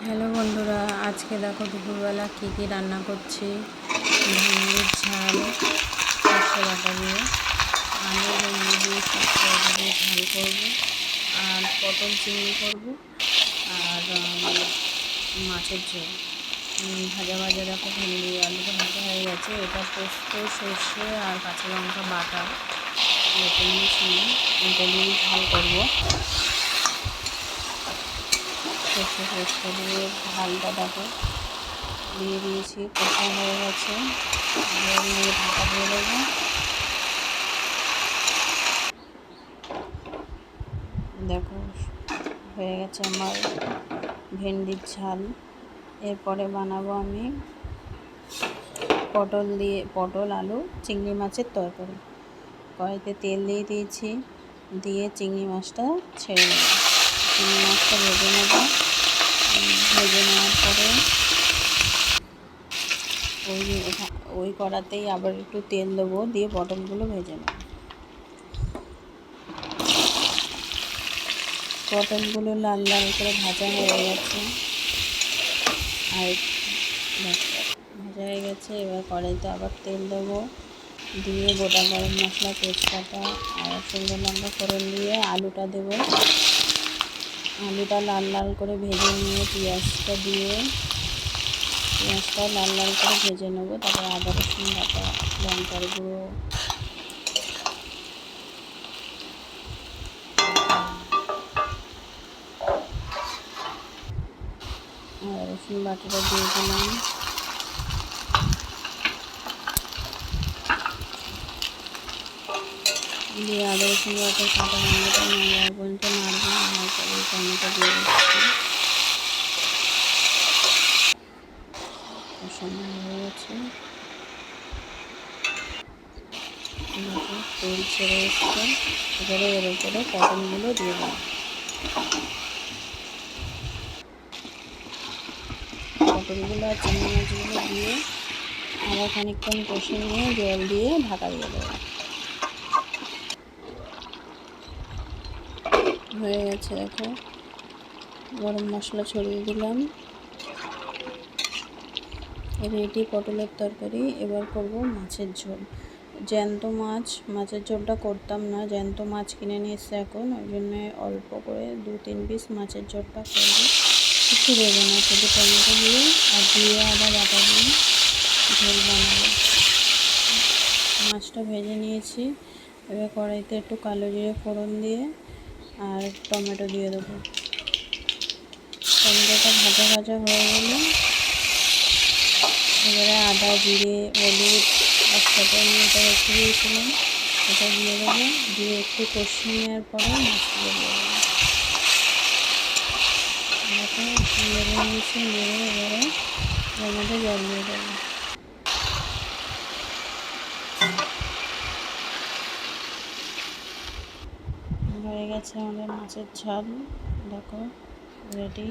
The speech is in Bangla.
হ্যালো বন্ধুরা, আজকে দেখো দুপুরবেলা কী রান্না করছি। ভেন্ডির ঝাল সর্ষে বাটা দিয়ে, আলু ভেন্ডি দিয়ে সর্ষে বাটা দিয়ে ঝাল করবো, আর পটল চিংড়ি করবো, আর মাছের ঝোল। ভাজা ভাজা দেখো, ভেন্ডি আলুটা ভাজা হয়ে গেছে। এটা পোস্ত, সর্ষে আর কাঁচা লঙ্কা বাটা এটা নিয়ে এটা দিয়ে ঝাল করবো। সর্ষে দিয়ে ঝালটা দেখো দিয়ে দিয়েছি, কষা হয়ে গেছে। জল দিয়ে ঢাকা দিয়ে দেবো। দেখো হয়ে গেছে আমার ভেন্ডির ঝাল। এরপরে বানাবো আমি পটল আলু চিংড়ি মাছের তরকারি। কড়াইতে তেল দিয়ে দিয়েছি, দিয়ে চিংড়ি মাছটা ছেড়ে দেবো। চিংড়ি মাছটা ভেজে নেব। ভেজে নেওয়ার পরে ওই কড়াতেই আবার একটু তেল দেবো, দিয়ে পটলগুলো ভেজে নেব। পটলগুলো লাল লাল করে ভাজা হয়ে গেছে, আর ভাজা হয়ে গেছে। এবার কড়াইতে আবার তেল দেবো, দিয়ে গোটা গরম মশলা, তেজপাতা আর শুকনো লঙ্কা ফোড়ন দিয়ে আলুটা দেবো। আলুটা লাল লাল করে ভেজে নিয়ে পেঁয়াজটা লাল লাল করে ভেজে নেবো। তারপর আদা রসুন বাটা, লঙ্কার গুঁড়ো, আদা রসুন বাটাটা দিয়ে দিলাম। দিয়ে আদা রসুন বাটা কাঁচা লঙ্কাটা নাড়ার পর্যন্ত নাড়বো। নাড়ার পরে টমেটো দিয়ে দিচ্ছি। কষানো হয়ে গেছে, তেল ছেড়ে এসছে। এবারে এর উপরে পটলগুলো দিয়ে দেবো। পটলগুলো আর চিংড়ি মাছগুলো দিয়ে আবার খানিকক্ষণ কষে নিয়ে জল দিয়ে ঢাকা দিয়ে দেবো। হয়ে গেছে দেখো, গরম মশলা ছড়িয়ে দিলাম। রেডি পটলের তরকারি। এবার করব মাছের ঝোল। জ্যান্ত মাছের ঝোলটা করতাম না, জ্যান্ত মাছ কিনে নিয়ে এসছে এখন, ওই জন্য অল্প করে 2-3 পিস মাছের ঝোলটা করবো। কিছু দেবো না, শুধু টমেটো দিয়ে আর আদা বাটা দিয়ে ঝোল বানাবো। মাছটা ভেজে নিয়েছি। এবার কড়াইতে একটু কালো জিরে ফোড়ন দিয়ে আর টমেটো দিয়ে দেবো। টমেটোটা ভাজা ভাজা হয়ে গেলে এবারে আদা, জিরে, হলুদ একসাথে আমি এটা রেখে দিয়েছিলাম, এটা দিয়ে দেবো। দিয়ে একটু কষিয়ে নেওয়ার পরে মাছগুলো দিয়ে দেবো। এটাকে নেড়ে নিয়েছি, নেড়ে এবারে এর মধ্যে জল দিয়ে দেবো। হয়ে গেছে আমাদের মাছের ঝাল, দেখো রেডি।